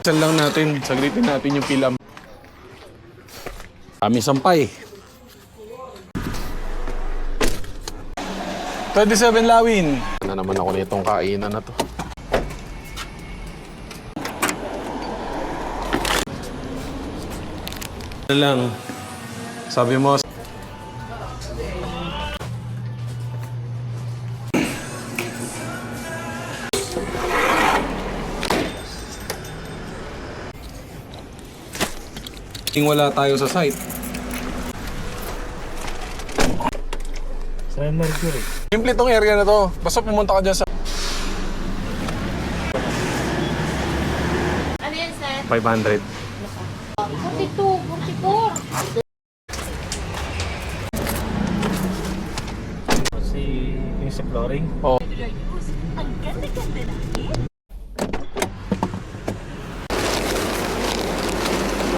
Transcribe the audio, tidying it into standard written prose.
Saan lang natin, sagritin natin yung pilam. Kami sampay. 27 Lawin. Na naman ako nitong kainan na to. Ano lang, sabi mo, wala tayo sa site. Sa Mercury. Simple tong area na to. Basta pumunta ka dyan sa Ano yan, sir? 500. 42, 44. Kasi yung sa flooring. Oh. Ano